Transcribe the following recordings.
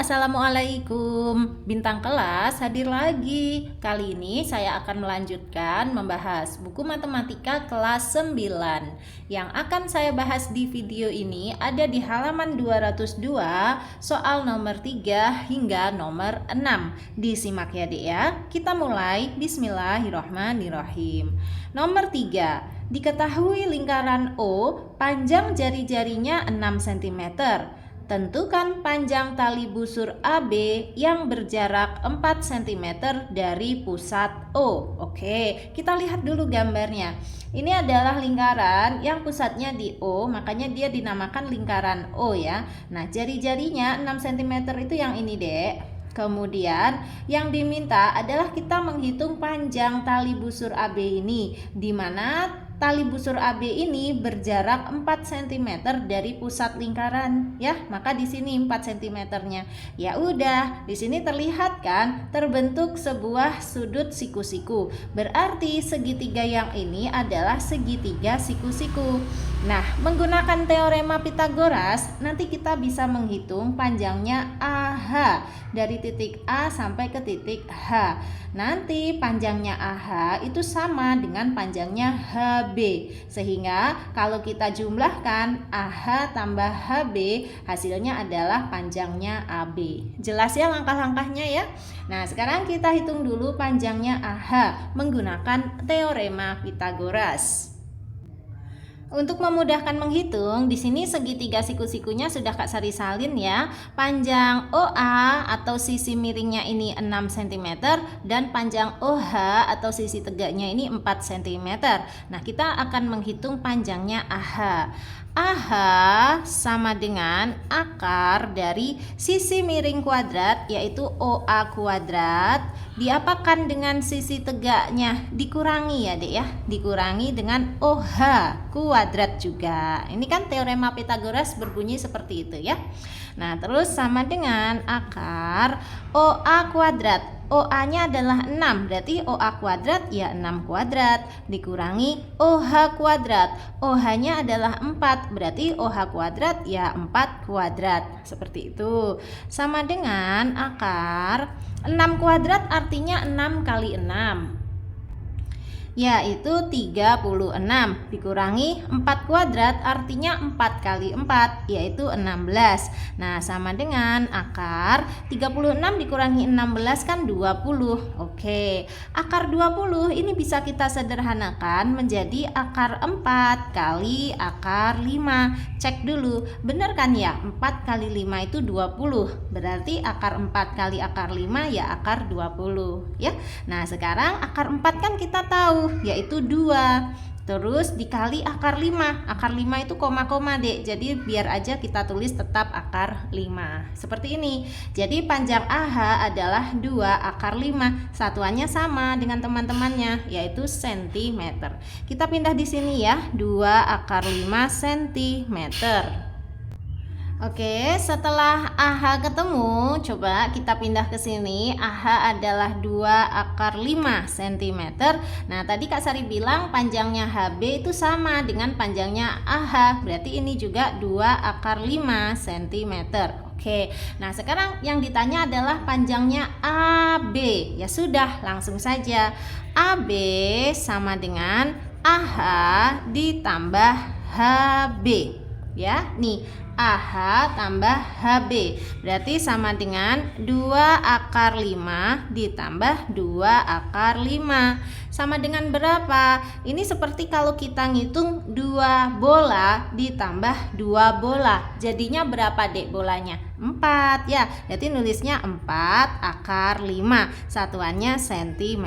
Assalamualaikum. Bintang kelas hadir lagi. Kali ini saya akan melanjutkan membahas buku matematika kelas 9. Yang akan saya bahas di video ini ada di halaman 202, soal nomor 3 hingga nomor 6. Disimak ya Dek ya. Kita mulai. Bismillahirrahmanirrahim. Nomor 3. Diketahui lingkaran O panjang jari-jarinya 6 cm. Tentukan panjang tali busur AB yang berjarak 4 cm dari pusat O. Oke, kita lihat dulu gambarnya. Ini adalah lingkaran yang pusatnya di O, makanya dia dinamakan lingkaran O ya. Nah, jari-jarinya 6 cm itu yang ini, Dek. Kemudian yang diminta adalah kita menghitung panjang tali busur AB ini, di mana tali busur AB ini berjarak 4 cm dari pusat lingkaran ya. Maka di sini 4 cm-nya. Ya udah, di sini terlihat kan terbentuk sebuah sudut siku-siku. Berarti segitiga yang ini adalah segitiga siku-siku. Nah, menggunakan teorema Pythagoras, nanti kita bisa menghitung panjangnya AH dari titik A sampai ke titik H. Nanti panjangnya AH itu sama dengan panjangnya HB. Sehingga kalau kita jumlahkan AH tambah HB, hasilnya adalah panjangnya AB. Jelas ya langkah-langkahnya ya? Nah, sekarang kita hitung dulu panjangnya AH menggunakan teorema Pythagoras. Untuk memudahkan menghitung, di sini segitiga siku-sikunya sudah Kak Sari salin ya. Panjang OA atau sisi miringnya ini 6 cm dan panjang OH atau sisi tegaknya ini 4 cm. Nah, kita akan menghitung panjangnya AH. AH sama dengan akar dari sisi miring kuadrat yaitu OA kuadrat diapakan dengan sisi tegaknya, dikurangi ya Dek ya, dikurangi dengan OH kuadrat juga. Ini kan teorema Pythagoras berbunyi seperti itu ya. Nah, terus sama dengan akar OA kuadrat. OA-nya adalah 6, berarti OA kuadrat ya 6 kuadrat dikurangi OH kuadrat. OH-nya adalah 4, berarti OH kuadrat ya 4 kuadrat. Seperti itu. Sama dengan akar 6 kuadrat artinya 6 kali 6. Yaitu 36 dikurangi 4 kuadrat artinya 4 kali 4 yaitu 16. Nah, sama dengan akar 36 dikurangi 16 kan 20. Oke, akar 20 ini bisa kita sederhanakan menjadi akar 4 kali akar 5. Cek dulu, benar kan ya? 4 kali 5 itu 20. Berarti akar 4 kali akar 5 ya akar 20 ya. Nah, sekarang akar 4 kan kita tahu yaitu 2, terus dikali akar 5. Akar 5 itu koma-koma Dek, jadi biar aja kita tulis tetap akar 5 seperti ini. Jadi panjang AH adalah 2 akar 5, satuannya sama dengan teman-temannya yaitu cm. Kita pindah di sini ya, 2 akar 5 cm. Oke, setelah AH ketemu, coba kita pindah ke sini. AH adalah 2 akar 5 cm. Nah, tadi Kak Sari bilang panjangnya HB itu sama dengan panjangnya AH. Berarti ini juga 2 akar 5 cm. Oke, nah sekarang yang ditanya adalah panjangnya AB. Ya sudah, langsung saja. AB sama dengan AH ditambah HB. Ya, nih AH tambah HB berarti sama dengan 2 akar 5 ditambah 2 akar 5 sama dengan berapa? Ini seperti kalau kita ngitung 2 bola ditambah 2 bola, jadinya berapa Dek bolanya? 4 ya, berarti nulisnya 4 akar 5, satuannya cm.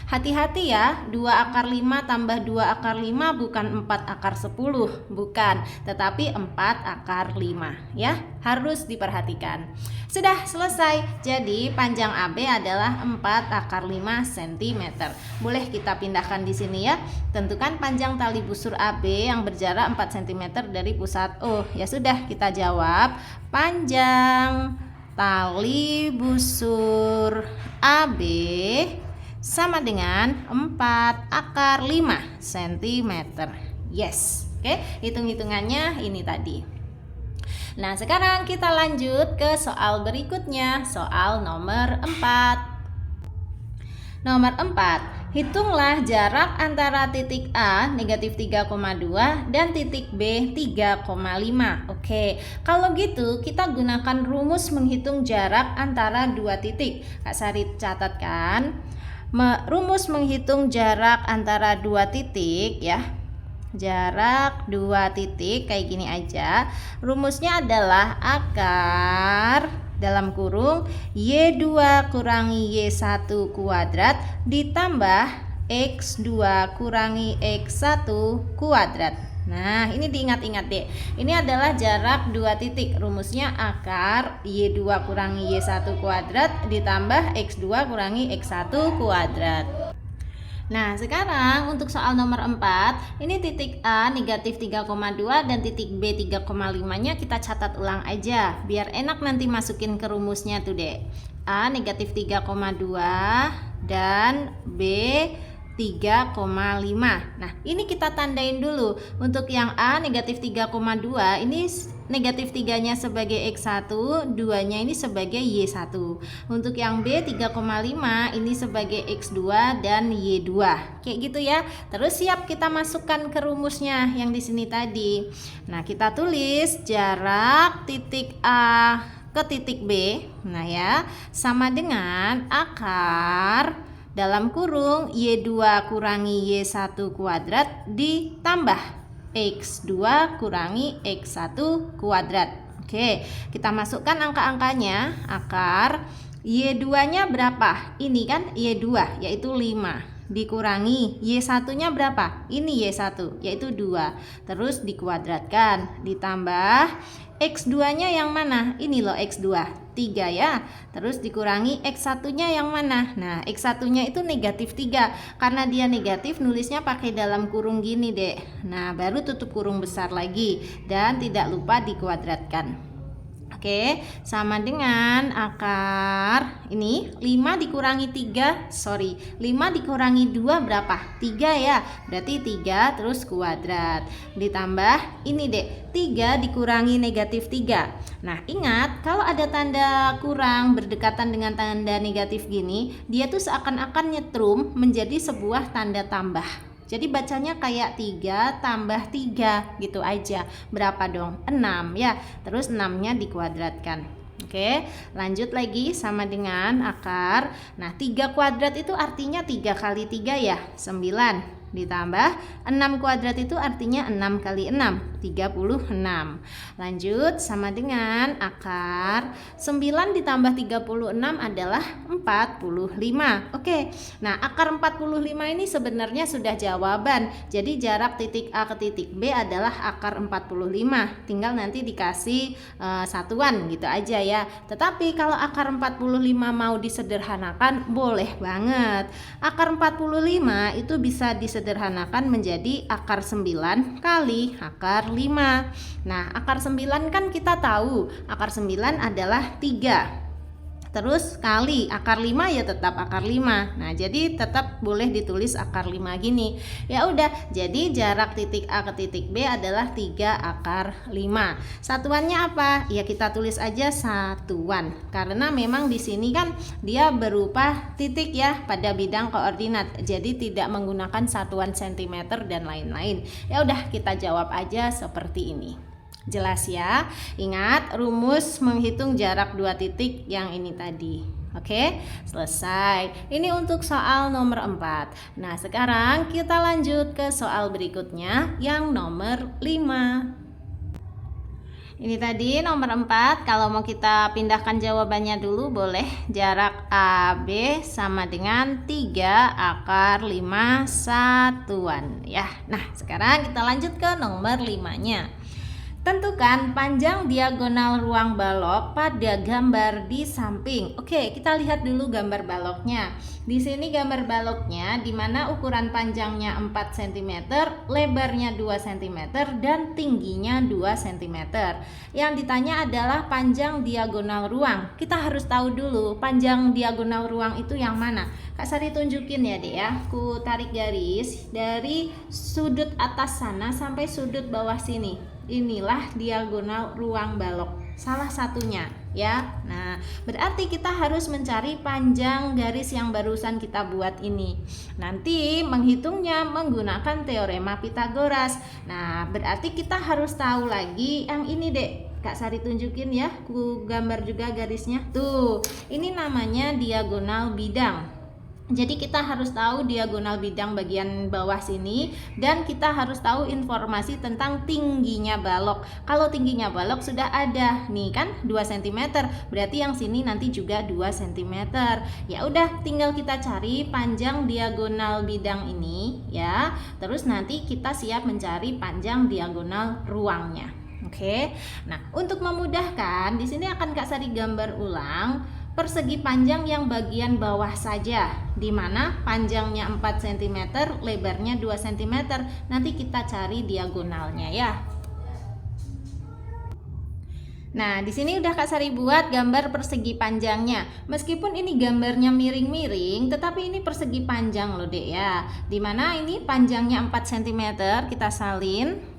Hati-hati ya, 2 akar 5 tambah 2 akar 5 bukan 4 akar 10, bukan, tetapi 4 akar 5 ya, harus diperhatikan. Sudah selesai, jadi panjang AB adalah 4 akar 5 cm. Boleh kita pindahkan di sini ya. Tentukan panjang tali busur AB yang berjarak 4 cm dari pusat O. Ya sudah, kita jawab panjang tali busur AB sama dengan 4 akar 5 cm. Yes. Oke, hitung-hitungannya ini tadi. Nah, sekarang kita lanjut ke soal berikutnya, soal nomor 4. Nomor 4, hitunglah jarak antara titik A negatif 3,2 dan titik B 3,5. Oke, kalau gitu kita gunakan rumus menghitung jarak antara dua titik. Kak Sari catatkan, rumus menghitung jarak antara dua titik ya. Jarak dua titik kayak gini aja. Rumusnya adalah akar dalam kurung Y2 kurangi Y1 kuadrat ditambah X2 kurangi X1 kuadrat. Nah, ini diingat-ingat deh. Ini adalah jarak dua titik. Rumusnya akar Y2 kurangi Y1 kuadrat ditambah X2 kurangi X1 kuadrat. Nah, sekarang untuk soal nomor 4, ini titik A negatif 3,2 dan titik B 3,5-nya kita catat ulang aja, biar enak nanti masukin ke rumusnya tuh dek. A negatif 3,2 dan B 3,5. Nah, ini kita tandain dulu. Untuk yang A negatif 3,2, ini negatif 3-nya sebagai X1, 2-nya ini sebagai Y1. Untuk yang B 3,5 ini sebagai X2 dan Y2. Kayak gitu ya. Terus siap kita masukkan ke rumusnya yang di sini tadi. Nah, kita tulis jarak titik A ke titik B. Nah ya, sama dengan akar dalam kurung Y2 kurangi Y1 kuadrat ditambah X2 kurangi X1 kuadrat. Oke, kita masukkan angka-angkanya. Akar Y2-nya berapa? Ini kan Y2, yaitu 5. Dikurangi Y1-nya berapa? Ini Y1, yaitu 2. Terus dikuadratkan. Ditambah X2-nya yang mana? Ini loh X2, 3 ya. Terus dikurangi X1-nya yang mana? Nah, X1-nya itu negatif 3. Karena dia negatif, nulisnya pakai dalam kurung gini, Dek. Nah, baru tutup kurung besar lagi. Dan tidak lupa dikuadratkan. Oke, sama dengan akar ini 5 dikurangi 5 dikurangi 2 berapa? 3 ya. Berarti 3 terus kuadrat. Ditambah ini dek, 3 dikurangi negatif 3. Nah, ingat kalau ada tanda kurang berdekatan dengan tanda negatif gini, dia tuh seakan-akan nyetrum menjadi sebuah tanda tambah. Jadi bacanya kayak 3 tambah 3 gitu aja. Berapa dong? 6 ya. Terus 6-nya dikuadratkan. Oke, lanjut lagi sama dengan akar. Nah, 3 kuadrat itu artinya 3 kali 3 ya, 9. Ditambah 6 kuadrat itu artinya 6 kali 6, 36. Lanjut sama dengan akar 9 ditambah 36 adalah 45. Oke, nah akar 45 ini sebenarnya sudah jawaban. Jadi jarak titik A ke titik B adalah akar 45. Tinggal nanti dikasih satuan gitu aja ya. Tetapi kalau akar 45 mau disederhanakan boleh banget. Akar 45 itu bisa disederhanakan menjadi akar 9 kali akar 5. Nah, akar 9 kan kita tahu akar 9 adalah 3. Terus kali akar 5 ya tetap akar 5. Nah, jadi tetap boleh ditulis akar 5 gini. Ya udah, jadi jarak titik A ke titik B adalah 3 akar 5. Satuannya apa? Ya kita tulis aja satuan. Karena memang di sini kan dia berupa titik ya pada bidang koordinat. Jadi tidak menggunakan satuan sentimeter dan lain-lain. Ya udah, kita jawab aja seperti ini. Jelas ya? Ingat rumus menghitung jarak dua titik yang ini tadi. Oke, selesai. Ini untuk soal nomor 4. Nah, sekarang kita lanjut ke soal berikutnya yang nomor 5. Ini tadi nomor 4. Kalau mau kita pindahkan jawabannya dulu boleh. Jarak AB sama dengan 3 akar 5 satuan ya. Nah, sekarang kita lanjut ke nomor 5-nya. Tentukan panjang diagonal ruang balok pada gambar di samping. Oke, kita lihat dulu gambar baloknya. Di sini gambar baloknya di mana ukuran panjangnya 4 cm, lebarnya 2 cm dan tingginya 2 cm. Yang ditanya adalah panjang diagonal ruang. Kita harus tahu dulu panjang diagonal ruang itu yang mana. Kak Sari tunjukin ya, Dek ya. Ku tarik garis dari sudut atas sana sampai sudut bawah sini. inilah diagonal ruang balok, salah satunya ya. Nah, berarti kita harus mencari panjang garis yang barusan kita buat ini. Nanti menghitungnya menggunakan teorema Pitagoras. Nah, berarti kita harus tahu lagi yang ini, Dek. Kak Sari tunjukin ya, ku gambar juga garisnya. Tuh, ini namanya diagonal bidang. Jadi kita harus tahu diagonal bidang bagian bawah sini, dan kita harus tahu informasi tentang tingginya balok. Kalau tingginya balok sudah ada nih kan 2 cm, berarti yang sini nanti juga 2 cm. Ya udah, tinggal kita cari panjang diagonal bidang ini ya. Terus nanti kita siap mencari panjang diagonal ruangnya. Oke. Nah, untuk memudahkan di sini akan Kak Sari gambar ulang persegi panjang yang bagian bawah saja, di mana panjangnya 4 cm, lebarnya 2 cm. Nanti kita cari diagonalnya ya. Nah, di sini udah Kak Sari buat gambar persegi panjangnya. Meskipun ini gambarnya miring-miring, tetapi ini persegi panjang loh, Dek ya. Di mana ini panjangnya 4 cm, kita salin.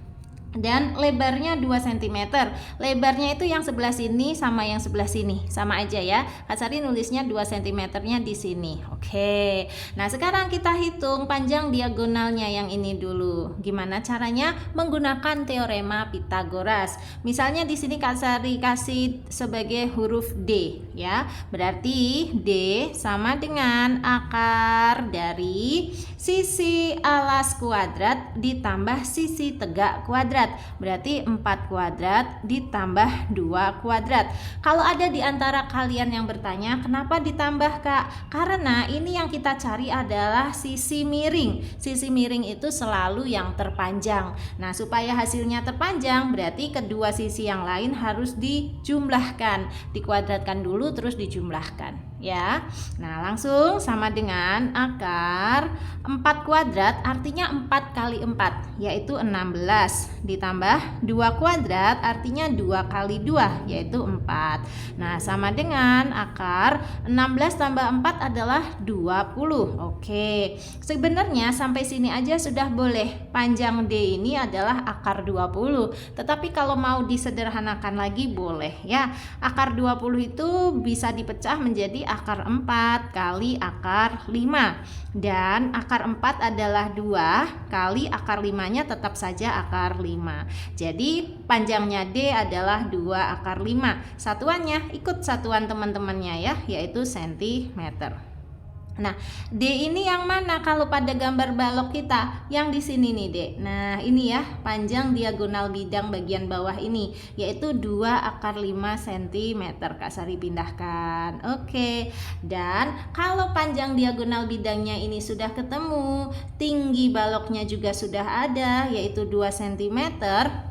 Dan lebarnya 2 cm. Lebarnya itu yang sebelah sini sama yang sebelah sini, sama aja ya. Kak Sari nulisnya 2 cm-nya di sini. Oke. Nah, sekarang kita hitung panjang diagonalnya yang ini dulu. Gimana caranya? Menggunakan teorema Pitagoras. Misalnya di sini Kak Sari kasih sebagai huruf D ya. Berarti D sama dengan akar dari sisi alas kuadrat ditambah sisi tegak kuadrat. Berarti 4 kuadrat ditambah 2 kuadrat. Kalau ada di antara kalian yang bertanya, kenapa ditambah, Kak? Karena ini yang kita cari adalah sisi miring. Sisi miring itu selalu yang terpanjang. Nah, supaya hasilnya terpanjang, berarti kedua sisi yang lain harus dijumlahkan. Dikuadratkan dulu terus dijumlahkan ya. Nah, langsung sama dengan akar 4 kuadrat, artinya 4 kali 4 yaitu 16, ditambah 2 kuadrat artinya 2 kali 2 yaitu 4. Nah, sama dengan akar 16 tambah 4 adalah 20. Oke, sebenarnya sampai sini aja sudah boleh. Panjang D ini adalah akar 20, tetapi kalau mau disederhanakan lagi boleh ya. Akar 20 itu bisa dipecah menjadi akar 4 kali akar 5, dan akar 4 adalah 2 kali akar 5-nya tetap saja akar 5. Jadi panjangnya D adalah 2 akar 5. Satuannya ikut satuan teman-temannya ya, yaitu cm. Nah, D ini yang mana kalau pada gambar balok kita? Yang di sini nih, Dek. Nah, ini ya panjang diagonal bidang bagian bawah ini, yaitu 2 akar 5 cm. Kak Sari pindahkan. Oke. Dan kalau panjang diagonal bidangnya ini sudah ketemu, tinggi baloknya juga sudah ada, yaitu 2 cm,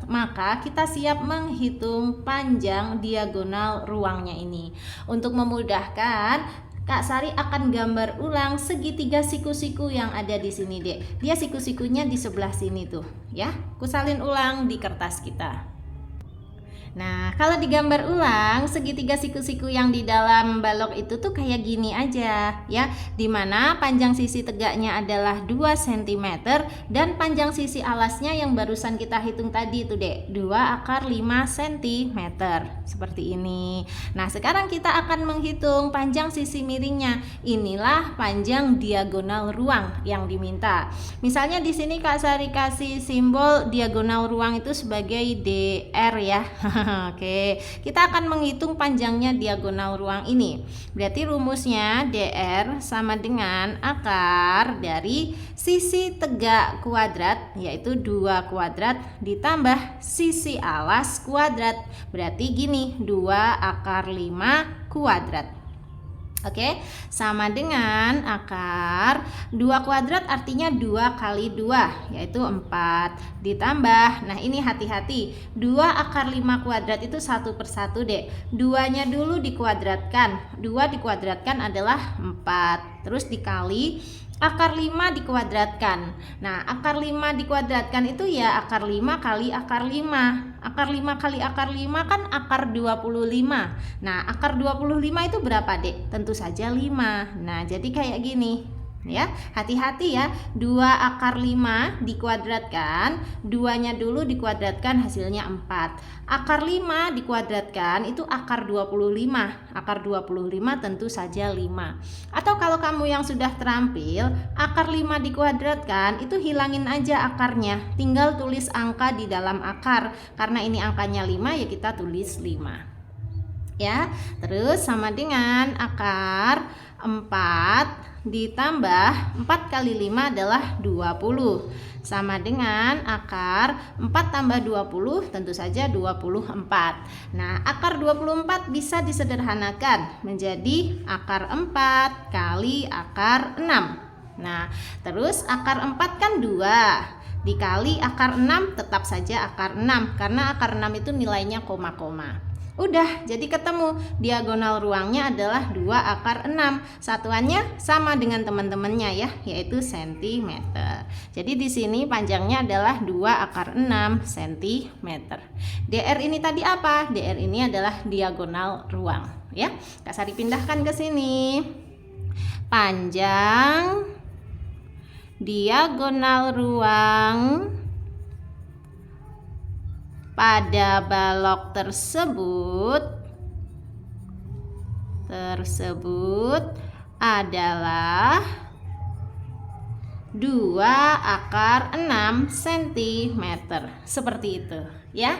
maka kita siap menghitung panjang diagonal ruangnya ini. Untuk memudahkan, Kak Sari akan gambar ulang segitiga siku-siku yang ada di sini, Dek. Dia siku-sikunya di sebelah sini tuh, ya. Kusalin ulang di kertas kita. Nah, kalau digambar ulang segitiga siku-siku yang di dalam balok itu tuh kayak gini aja ya, dimana panjang sisi tegaknya adalah 2 cm dan panjang sisi alasnya yang barusan kita hitung tadi tuh, Dek, 2 akar 5 cm seperti ini. Nah, sekarang kita akan menghitung panjang sisi miringnya. Inilah panjang diagonal ruang yang diminta. Misalnya di sini Kak Sari kasih simbol diagonal ruang itu sebagai DR ya. Oke, kita akan menghitung panjangnya diagonal ruang ini. Berarti rumusnya DR sama dengan akar dari sisi tegak kuadrat, yaitu 2 kuadrat ditambah sisi alas kuadrat. Berarti gini, 2 akar 5 kuadrat. Oke, sama dengan akar 2 kuadrat artinya 2 kali 2 yaitu 4 ditambah, nah ini hati-hati, 2 akar 5 kuadrat itu satu persatu, Dek. 2-nya dulu dikuadratkan, 2 dikuadratkan adalah 4, terus dikali akar 5 dikuadratkan. Nah, akar 5 dikuadratkan itu ya akar 5 kali akar 5. Akar 5 kali akar 5 kan akar 25. Nah, akar 25 itu berapa, Dek? Tentu saja 5. Nah, jadi kayak gini. Ya, hati-hati ya. 2 akar 5 dikuadratkan, 2-nya dulu dikuadratkan hasilnya 4. Akar 5 dikuadratkan itu akar 25. Akar 25 tentu saja 5. Atau kalau kamu yang sudah terampil, akar 5 dikuadratkan itu hilangin aja akarnya. Tinggal tulis angka di dalam akar. Karena ini angkanya 5 ya kita tulis 5. Ya, terus sama dengan akar 4 ditambah 4 kali 5 adalah 20, sama dengan akar 4 tambah 20 tentu saja 24. Nah, akar 24 bisa disederhanakan menjadi akar 4 kali akar 6. Nah, terus akar 4 kan 2 dikali akar 6 tetap saja akar 6 karena akar 6 itu nilainya koma-koma. Udah, jadi ketemu diagonal ruangnya adalah 2 akar 6. Satuannya sama dengan teman-temannya ya, yaitu cm. Jadi di sini panjangnya adalah 2 akar 6 cm. DR ini tadi apa? DR ini adalah diagonal ruang ya. Kak Sari pindahkan ke sini. Panjang diagonal ruang pada balok tersebut adalah 2 akar 6 cm. Seperti itu ya.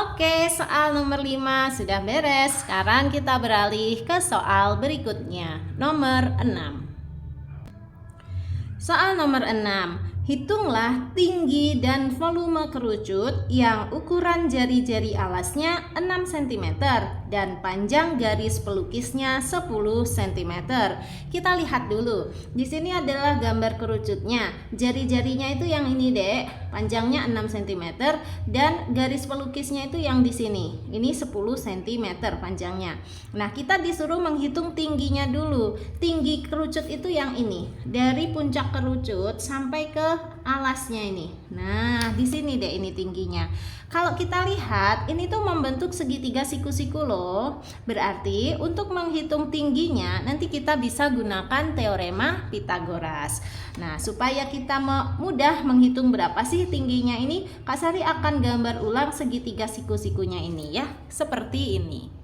Oke, soal nomor 5 sudah beres. Sekarang kita beralih ke soal berikutnya, nomor 6. Soal nomor 6. Hitunglah tinggi dan volume kerucut yang ukuran jari-jari alasnya 6 cm dan panjang garis pelukisnya 10 cm. Kita lihat dulu. Di sini adalah gambar kerucutnya. Jari-jarinya itu yang ini, Dek. Panjangnya 6 cm dan garis pelukisnya itu yang di sini. Ini 10 cm panjangnya. Nah, kita disuruh menghitung tingginya dulu. Tinggi kerucut itu yang ini. Dari puncak kerucut sampai ke alasnya ini. Nah, di sini deh ini tingginya. Kalau kita lihat, ini tuh membentuk segitiga siku-siku loh. Berarti untuk menghitung tingginya nanti kita bisa gunakan teorema Pythagoras. Nah, supaya kita mudah menghitung berapa sih tingginya ini, Kak Sari akan gambar ulang segitiga siku-sikunya ini ya. Seperti ini.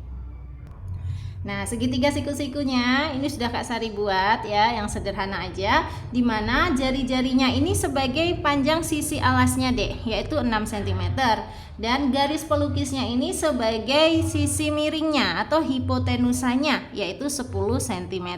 Nah, segitiga siku-sikunya ini sudah Kak Sari buat ya, yang sederhana aja, dimana jari-jarinya ini sebagai panjang sisi alasnya deh, yaitu 6 cm, dan garis pelukisnya ini sebagai sisi miringnya atau hipotenusanya, yaitu 10 cm.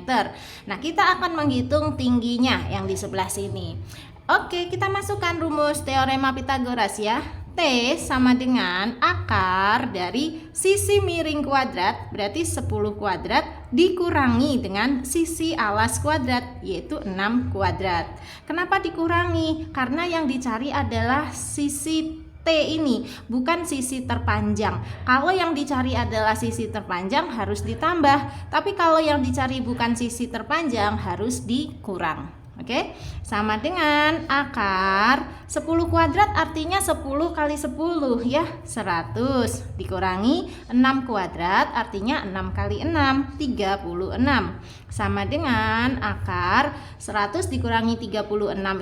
Nah, kita akan menghitung tingginya yang di sebelah sini. Oke, kita masukkan rumus teorema Pythagoras ya. T sama dengan akar dari sisi miring kuadrat, berarti 10 kuadrat dikurangi dengan sisi alas kuadrat, yaitu 6 kuadrat. Kenapa dikurangi? Karena yang dicari adalah sisi T ini, bukan sisi terpanjang. Kalau yang dicari adalah sisi terpanjang harus ditambah, tapi kalau yang dicari bukan sisi terpanjang harus dikurang. Oke, sama dengan akar 10 kuadrat artinya 10 kali 10 ya, 100 dikurangi 6 kuadrat artinya 6 kali 6, 36. Sama dengan akar 100 dikurangi 36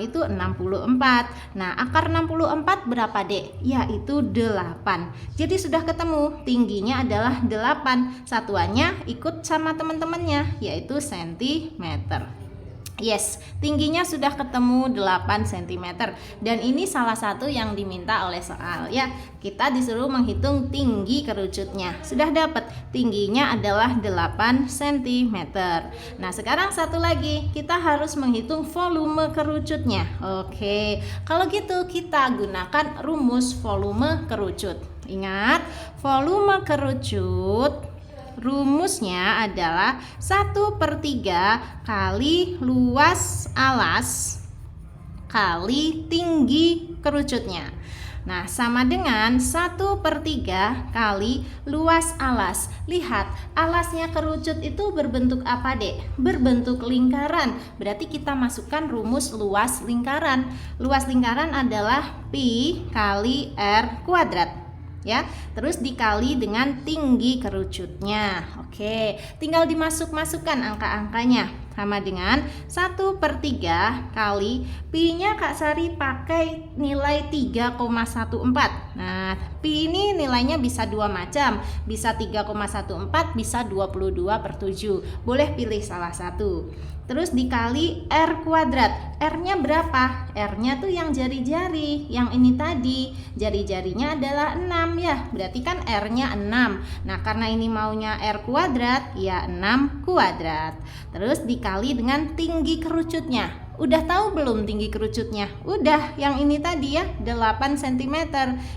itu 64. Nah, akar 64 berapa, Dek? Yaitu 8. Jadi sudah ketemu, tingginya adalah 8. Satuannya ikut sama teman-temannya, yaitu cm. Yes, tingginya sudah ketemu 8 cm. Dan ini salah satu yang diminta oleh soal ya. Kita disuruh menghitung tinggi kerucutnya. Sudah dapat, tingginya adalah 8 cm. Nah, sekarang satu lagi, kita harus menghitung volume kerucutnya. Oke, kalau gitu kita gunakan rumus volume kerucut. Ingat, volume kerucut rumusnya adalah 1/3 kali luas alas kali tinggi kerucutnya. Nah, sama dengan 1/3 kali luas alas. Lihat, alasnya kerucut itu berbentuk apa, Dek? Berbentuk lingkaran. Berarti kita masukkan rumus luas lingkaran. Luas lingkaran adalah pi kali r kuadrat. Ya, terus dikali dengan tinggi kerucutnya. Oke, tinggal dimasukkan angka-angkanya. sama dengan 1/3 kali Pi-nya Kak Sari pakai nilai 3,14. Nah, Pi ini nilainya bisa dua macam, bisa 3,14, bisa 22/7. Boleh pilih salah satu. Terus dikali R kuadrat. R-nya berapa? R-nya tuh yang jari-jari, yang ini tadi. Jari-jarinya adalah 6 ya, berarti kan R-nya 6. Nah, karena ini maunya R kuadrat, ya 6 kuadrat. Terus dikali dengan tinggi kerucutnya. Udah tahu belum tinggi kerucutnya? Udah, yang ini tadi ya, 8 cm.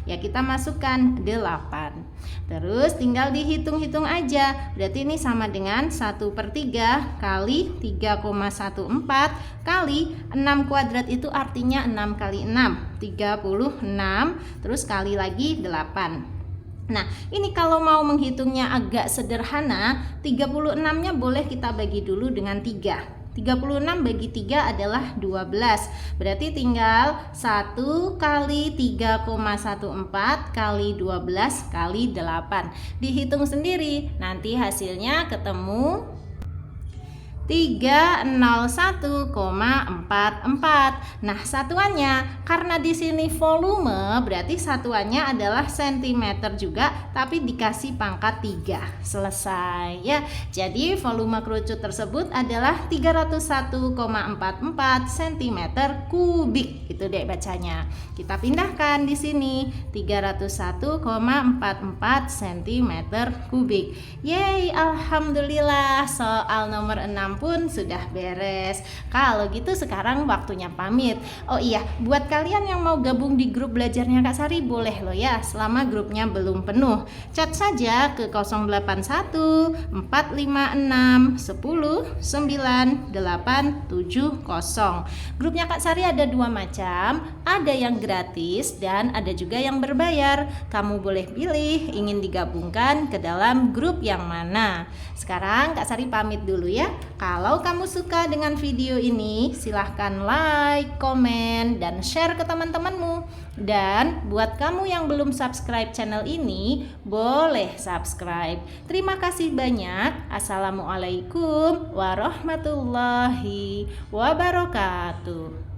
Ya kita masukkan 8. Terus tinggal dihitung-hitung aja. Berarti ini sama dengan 1/3 kali 3,14 kali 6 kuadrat, itu artinya 6 kali 6, 36. Terus kali lagi 8. Nah, ini kalau mau menghitungnya agak sederhana, 36-nya boleh kita bagi dulu dengan 3. 36 bagi 3 adalah 12. Berarti tinggal 1 kali 3,14 kali 12 kali 8. Dihitung sendiri, nanti hasilnya ketemu 301,44. Nah, satuannya karena di sini volume, berarti satuannya adalah sentimeter juga, tapi dikasih pangkat 3. Selesai ya. Jadi volume kerucut tersebut adalah 301,44 cm kubik. Itu deh bacanya. Kita pindahkan di sini 301,44 cm kubik. Yeay, alhamdulillah soal nomor 6 pun sudah beres. Kalau gitu sekarang waktunya pamit. Oh iya, buat kalian yang mau gabung di grup belajarnya Kak Sari boleh loh ya, selama grupnya belum penuh. Chat saja ke 081 456 10 9 870. Grupnya Kak Sari ada dua macam, ada yang gratis dan ada juga yang berbayar. Kamu boleh pilih ingin digabungkan ke dalam grup yang mana. Sekarang Kak Sari pamit dulu ya. Kalau kamu suka dengan video ini, silahkan like, komen, dan share ke teman-temanmu. Dan buat kamu yang belum subscribe channel ini, boleh subscribe. Terima kasih banyak. Assalamualaikum warahmatullahi wabarakatuh.